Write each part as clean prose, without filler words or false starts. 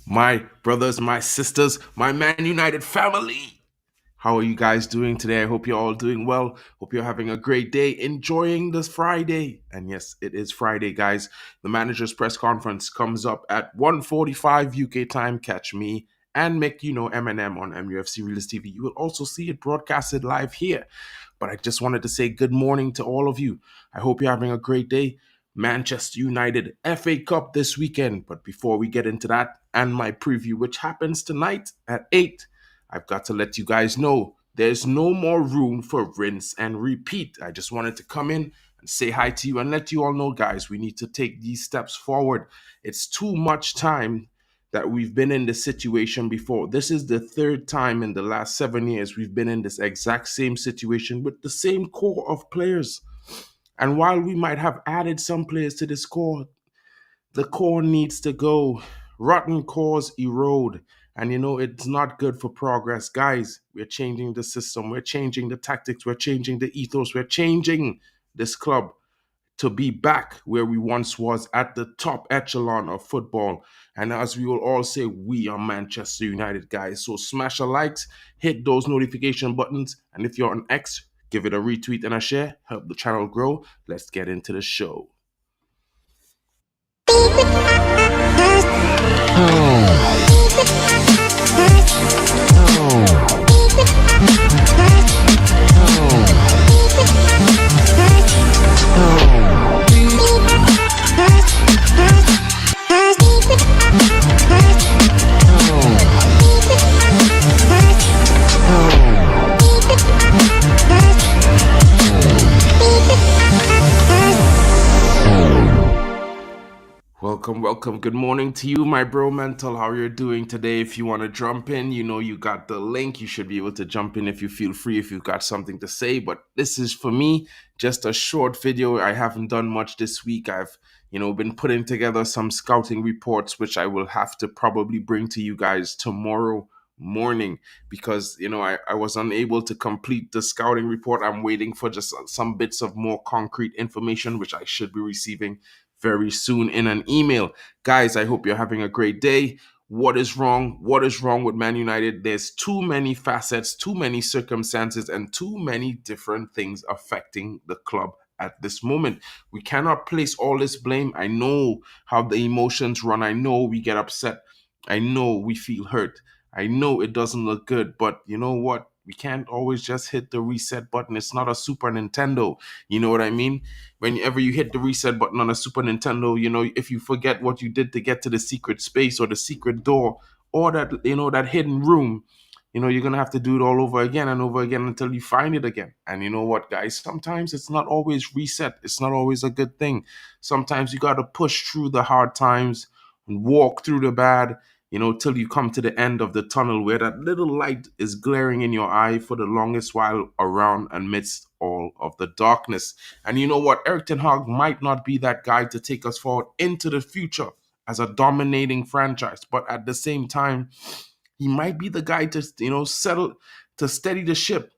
My brothers, my sisters, my Man United family. How are you guys doing today? I hope you're all doing well. Hope you're having a great day, enjoying this Friday. And yes, it is Friday, guys. The manager's press conference comes up at 1:45 UK time. Catch me and Mick, Eminem on MUFC Realist TV. You will also see it broadcasted live here. But I just wanted to say good morning to all of you. I hope you're having a great day. Manchester United FA Cup this weekend. But before we get into that and my preview, which happens tonight at 8, I've got to let you guys know there's no more room for rinse and repeat. I just wanted to come in and say hi to you and let you all know, guys, we need to take these steps forward. It's too much time that we've been in this situation before. This is the third time in the last 7 years we've been in this exact same situation with the same core of players. And while we might have added some players to this core, the core needs to go. Rotten cores erode. And it's not good for progress. Guys, we're changing the system. We're changing the tactics. We're changing the ethos. We're changing this club to be back where we once was at the top echelon of football. And as we will all say, we are Manchester United, guys. So smash a likes, hit those notification buttons. And if you're an X, give it a retweet and a share. Help the channel grow. Let's get into the show. Welcome. Good morning to you, my bro mental. How you're doing today? If you want to jump in, you got the link. You should be able to jump in if you feel free, if you've got something to say. But this is for me just a short video. I haven't done much this week. I've been putting together some scouting reports, which I will have to probably bring to you guys tomorrow morning because I was unable to complete the scouting report. I'm waiting for just some bits of more concrete information, which I should be receiving very soon in an email. Guys, I hope you're having a great day. What is wrong? What is wrong with Man United? There's too many facets, too many circumstances, and too many different things affecting the club at this moment. We cannot place all this blame. I know how the emotions run. I know we get upset. I know we feel hurt. I know it doesn't look good, but you know what? We can't always just hit the reset button. It's not a Super Nintendo. You know what I mean? Whenever you hit the reset button on a Super Nintendo, if you forget what you did to get to the secret space or the secret door or that hidden room, you're going to have to do it all over again and over again until you find it again. And you know what, guys? Sometimes it's not always reset. It's not always a good thing. Sometimes you got to push through the hard times and walk through the bad, till you come to the end of the tunnel where that little light is glaring in your eye for the longest while around amidst all of the darkness. And you know what? Eric Ten Hag might not be that guy to take us forward into the future as a dominating franchise, but at the same time, he might be the guy to, settle, to steady the ship,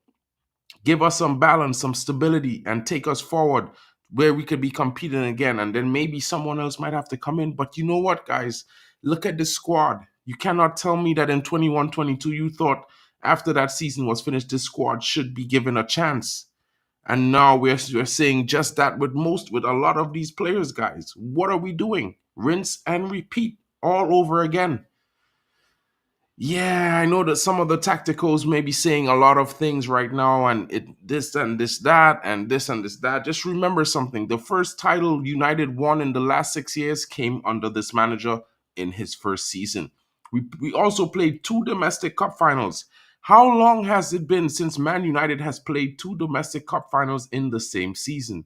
give us some balance, some stability, and take us forward where we could be competing again. And then maybe someone else might have to come in. But you know what, guys? Look at the squad. You cannot tell me that in 21-22 you thought after that season was finished, this squad should be given a chance. And now we're saying just that with a lot of these players, guys. What are we doing? Rinse and repeat all over again. Yeah, I know that some of the tacticals may be saying a lot of things right now, and this and this that and this and this that. Just remember something: the first title United won in the last 6 years came under this manager in his first season. We also played two domestic cup finals. How long has it been since Man United has played two domestic cup finals in the same season?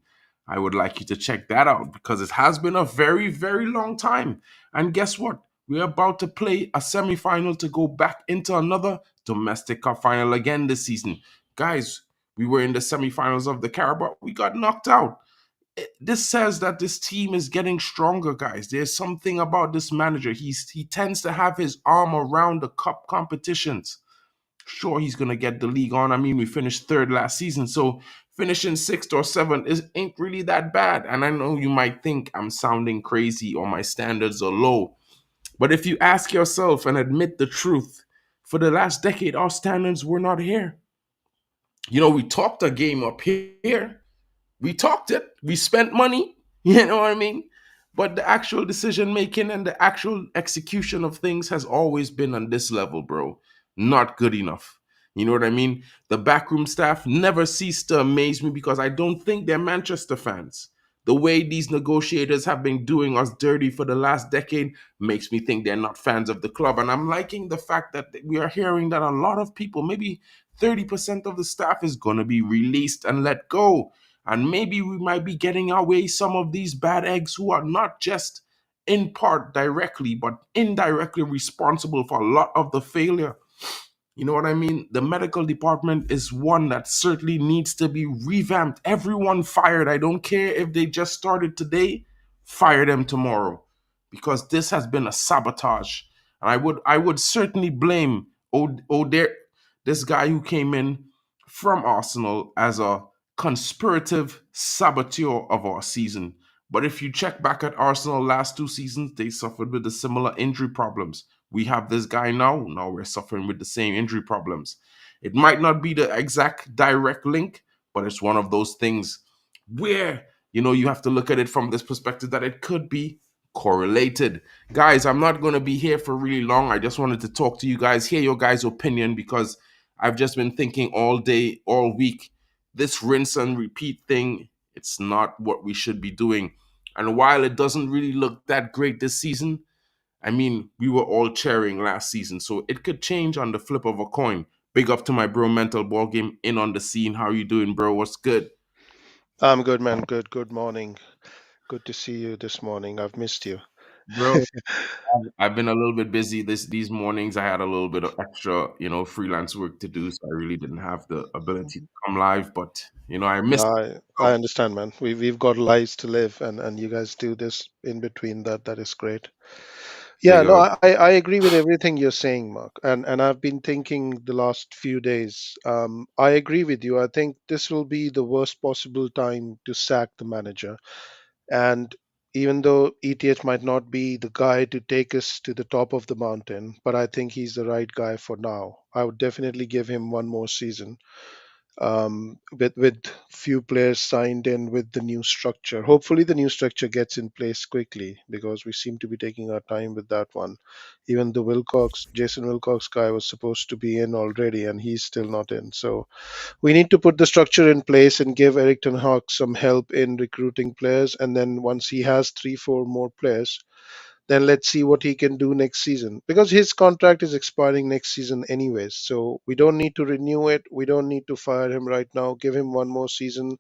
I would like you to check that out because it has been a very, very long time. And guess what? We're about to play a semi-final to go back into another domestic cup final again this season. Guys, we were in the semi-finals of the Carabao. We got knocked out. This says that this team is getting stronger, guys. There's something about this manager. He tends to have his arm around the cup competitions. Sure, he's going to get the league on. I mean, we finished third last season, so finishing sixth or seventh ain't really that bad. And I know you might think I'm sounding crazy or my standards are low. But if you ask yourself and admit the truth, for the last decade, our standards were not here. We talked a game up here. We talked it. We spent money. You know what I mean? But the actual decision making and the actual execution of things has always been on this level, bro. Not good enough. You know what I mean? The backroom staff never ceased to amaze me because I don't think they're Manchester fans. The way these negotiators have been doing us dirty for the last decade makes me think they're not fans of the club. And I'm liking the fact that we are hearing that a lot of people, maybe 30% of the staff, is going to be released and let go. And maybe we might be getting away some of these bad eggs who are not just in part directly, but indirectly responsible for a lot of the failure. You know what I mean? The medical department is one that certainly needs to be revamped. Everyone fired. I don't care if they just started today, fire them tomorrow. Because this has been a sabotage. And I would certainly blame this guy who came in from Arsenal as a conspirative saboteur of our season. But if you check back at Arsenal last 2 seasons, they suffered with the similar injury problems. We have this guy now. Now we're suffering with the same injury problems. It might not be the exact direct link, but it's one of those things where, you have to look at it from this perspective that it could be correlated. Guys, I'm not going to be here for really long. I just wanted to talk to you guys, hear your guys' opinion, because I've just been thinking all day, all week. This rinse and repeat thing, it's not what we should be doing. And while it doesn't really look that great this season, I mean, we were all cheering last season, so it could change on the flip of a coin. Big up to my bro, Mental Ball Game, in on the scene. How you doing, bro? What's good, I'm good, man. Good. Good morning. Good to see you this morning. I've missed you. bro? I've been a little bit busy these mornings. I had a little bit of extra, freelance work to do, so I really didn't have the ability to come live. But I No, missed. I understand, man. We've got lives to live, and you guys do this in between. That is great. Yeah, no, Figured. I agree with everything you're saying, Mark. And I've been thinking the last few days. I agree with you. I think this will be the worst possible time to sack the manager. And even though ETH might not be the guy to take us to the top of the mountain, but I think he's the right guy for now. I would definitely give him one more season, with few players signed in with the new structure. Hopefully, the new structure gets in place quickly because we seem to be taking our time with that one. Even the Jason Wilcox guy was supposed to be in already, and he's still not in. So we need to put the structure in place and give Eric Ten Hag some help in recruiting players. And then once he has 3, 4 more players, then let's see what he can do next season because his contract is expiring next season anyways. So we don't need to renew it. We don't need to fire him right now. Give him one more season.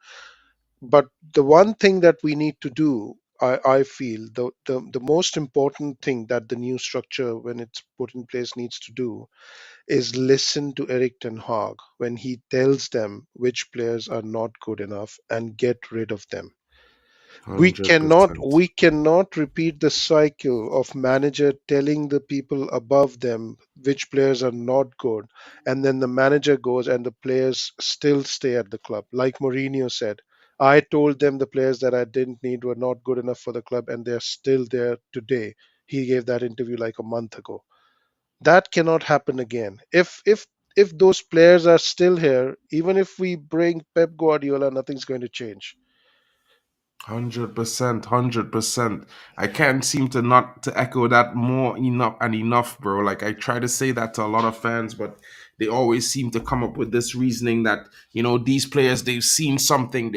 But the one thing that we need to do, I feel the most important thing that the new structure, when it's put in place, needs to do is listen to Eric Ten Hag when he tells them which players are not good enough and get rid of them. we 100%. cannot we cannot repeat the cycle of manager telling the people above them which players are not good, and then the manager goes and the players still stay at the club. Like Mourinho said, I told them the players that I didn't need were not good enough for the club, and they're still there today. He gave that interview like a month ago. That cannot happen again. If those players are still here, even if we bring Pep Guardiola, nothing's going to change. 100%, 100%. I can't seem to not to echo that more enough and enough, bro. Like I try to say that to a lot of fans, but they always seem to come up with this reasoning that these players, they've seen something.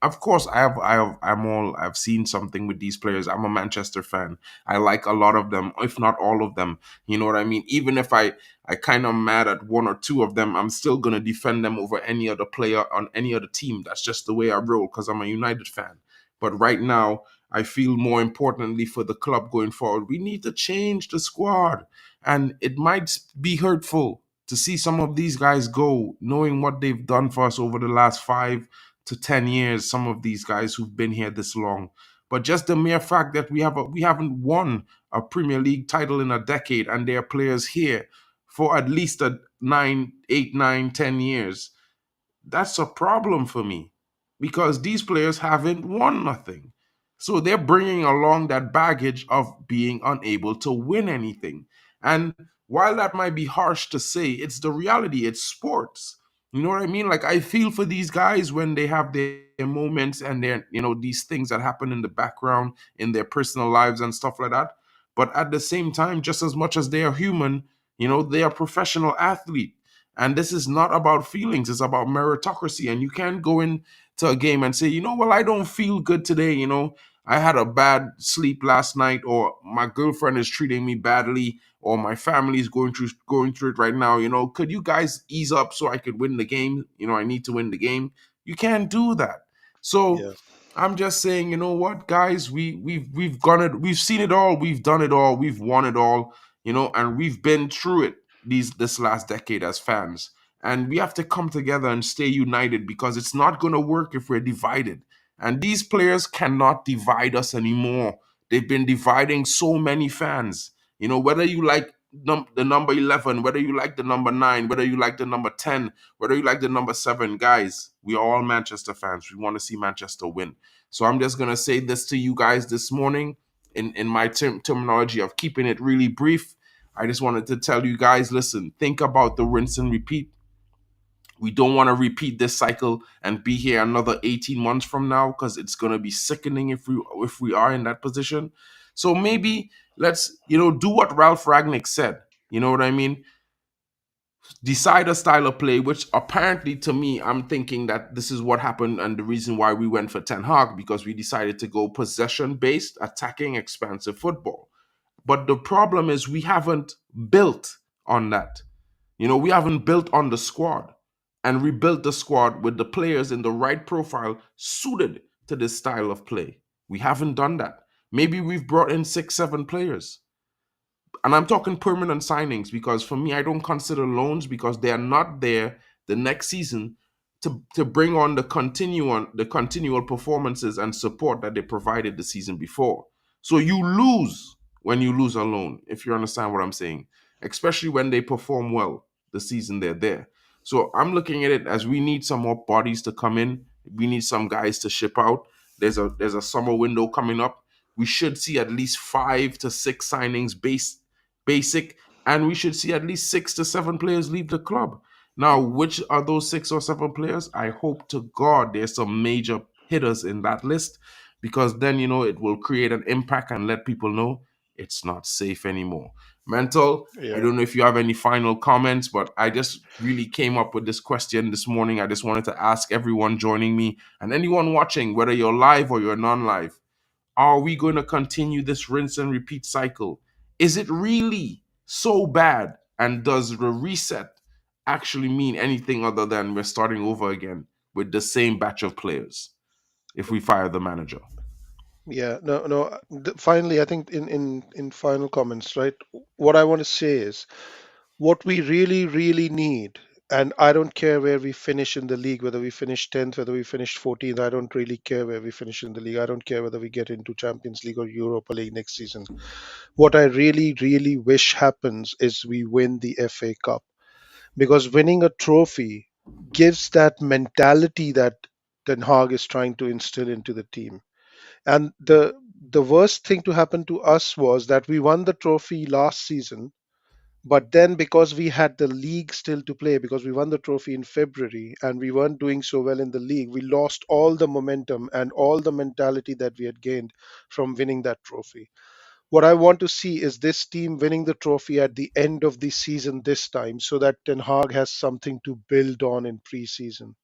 Of course, I've seen something with these players. I'm a Manchester fan. I like a lot of them, if not all of them. You know what I mean? Even if I kind of mad at one or two of them, I'm still gonna defend them over any other player on any other team. That's just the way I roll because I'm a United fan. But right now, I feel more importantly for the club going forward, we need to change the squad. And it might be hurtful to see some of these guys go, knowing what they've done for us over the last 5 to 10 years. Some of these guys who've been here this long, but just the mere fact that we haven't won a Premier League title in a decade, and there are players here for at least a 9, 8, 9, 10 years. That's a problem for me because these players haven't won nothing. So they're bringing along that baggage of being unable to win anything. And while that might be harsh to say, it's the reality. It's sports. You know what I mean? Like, I feel for these guys when they have their moments and their, these things that happen in the background in their personal lives and stuff like that. But at the same time, just as much as they are human, they are professional athlete. And this is not about feelings, it's about meritocracy. And you can't go into a game and say, well, I don't feel good today, I had a bad sleep last night, or my girlfriend is treating me badly, or my family is going through it right now. Could you guys ease up so I could win the game? I need to win the game. You can't do that. So Yeah, I'm just saying, you know what, guys, we've gone it, we've seen it all, we've done it all, we've won it all, and we've been through it this last decade as fans. And we have to come together and stay united, because it's not going to work if we're divided. And these players cannot divide us anymore. They've been dividing so many fans. Whether you like the number 11, whether you like the number 9, whether you like the number 10, whether you like the number 7, guys, we are all Manchester fans. We want to see Manchester win. So I'm just going to say this to you guys this morning in my terminology of keeping it really brief. I just wanted to tell you guys, listen, think about the rinse and repeat. We don't want to repeat this cycle and be here another 18 months from now, because it's going to be sickening if we are in that position. So maybe let's do what Ralph Ragnick said. You know what I mean? Decide a style of play, which apparently to me, I'm thinking that this is what happened, and the reason why we went for Ten Hag, because we decided to go possession based, attacking, expansive football. But the problem is we haven't built on that. We haven't built on the squad and rebuilt the squad with the players in the right profile suited to this style of play. We haven't done that. Maybe we've brought in 6, 7 players, and I'm talking permanent signings, because for me, I don't consider loans, because they are not there the next season to bring on the continual performances and support that they provided the season before. So you lose when you lose a loan, if you understand what I'm saying, especially when they perform well the season they're there. So I'm looking at it as we need some more bodies to come in. We need some guys to ship out. There's a summer window coming up. We should see at least 5 to 6 signings basic, and we should see at least 6 to 7 players leave the club. Now, which are those 6 or 7 players? I hope to God there's some major hitters in that list, because then it will create an impact and let people know it's not safe anymore. Mental, I yeah. don't know if you have any final comments, but I just really came up with this question this morning. I just wanted to ask everyone joining me and anyone watching, whether you're live or you're non-live, are we going to continue this rinse and repeat cycle? Is it really so bad? And does the reset actually mean anything other than we're starting over again with the same batch of players if we fire the manager? Yeah, no, no. Finally, I think in final comments, right? What I want to say is what we really, really need, and I don't care where we finish in the league, whether we finish 10th, whether we finish 14th. I don't really care where we finish in the league. I don't care whether we get into Champions League or Europa League next season. What I really, really wish happens is we win the FA Cup, because winning a trophy gives that mentality that Ten Hag is trying to instill into the team. And the worst thing to happen to us was that we won the trophy last season, but then because we had the league still to play, because we won the trophy in February and we weren't doing so well in the league, we lost all the momentum and all the mentality that we had gained from winning that trophy. What I want to see is this team winning the trophy at the end of the season this time, so that Ten Hag has something to build on in pre-season.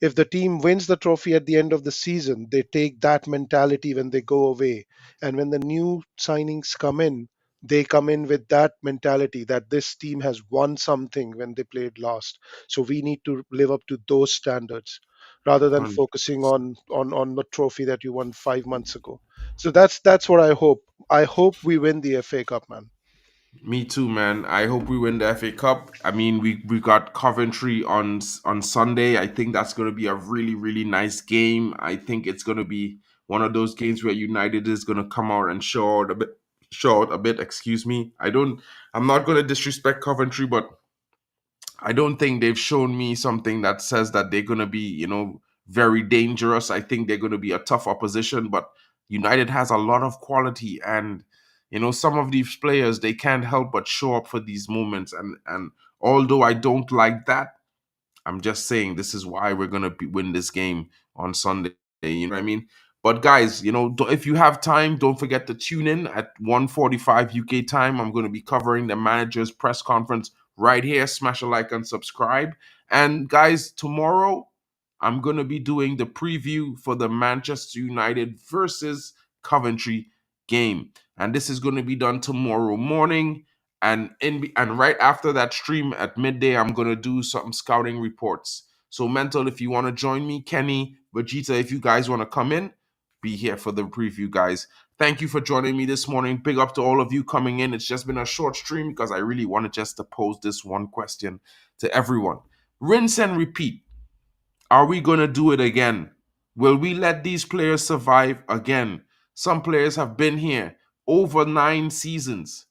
If the team wins the trophy at the end of the season, they take that mentality when they go away. And when the new signings come in, they come in with that mentality that this team has won something when they played last. So we need to live up to those standards rather than focusing 100%. on the trophy that you won 5 months ago. So that's what I hope. I hope we win the FA Cup, man. Me too, man. I hope we win the FA Cup. I mean, we got Coventry on Sunday. I think that's going to be a really really nice game. I think it's going to be one of those games where United is going to come out and show out a bit. Excuse me. I'm not going to disrespect Coventry, but I don't think they've shown me something that says that they're going to be very dangerous. I think they're going to be a tough opposition, but United has a lot of quality, and some of these players, they can't help but show up for these moments. And although I don't like that, I'm just saying this is why we're gonna win this game on Sunday. You know what I mean? But guys, if you have time, don't forget to tune in at 1:45 UK time. I'm gonna be covering the manager's press conference right here. Smash a like and subscribe. And guys, tomorrow I'm gonna be doing the preview for the Manchester United versus Coventry game, and this is gonna be done tomorrow morning. And right after that stream at midday, I'm gonna do some scouting reports. So Mental, if you want to join me, Kenny, Vegeta, if you guys want to come in, be here for the preview, guys. Thank you for joining me this morning. Big up to all of you coming in. It's just been a short stream because I really wanted just to pose this one question to everyone. Rinse and repeat. Are we gonna do it again? Will we let these players survive again? Some players have been here over 9 seasons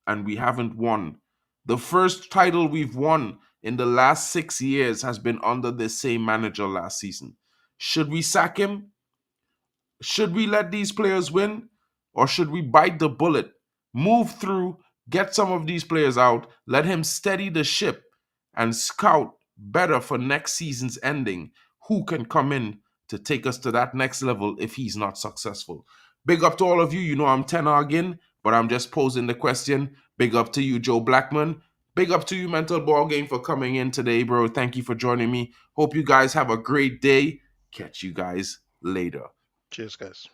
and we haven't won. The first title we've won in the last 6 years has been under the same manager last season. Should we sack him? Should we let these players win? Or should we bite the bullet, move through, get some of these players out, let him steady the ship, and scout better for next season's ending? Who can come in to take us to that next level if he's not successful? Big up to all of you. You know I'm 10 again, but I'm just posing the question. Big up to you, Joe Blackman. Big up to you, Mental Ball Game, for coming in today, bro. Thank you for joining me. Hope you guys have a great day. Catch you guys later. Cheers, guys.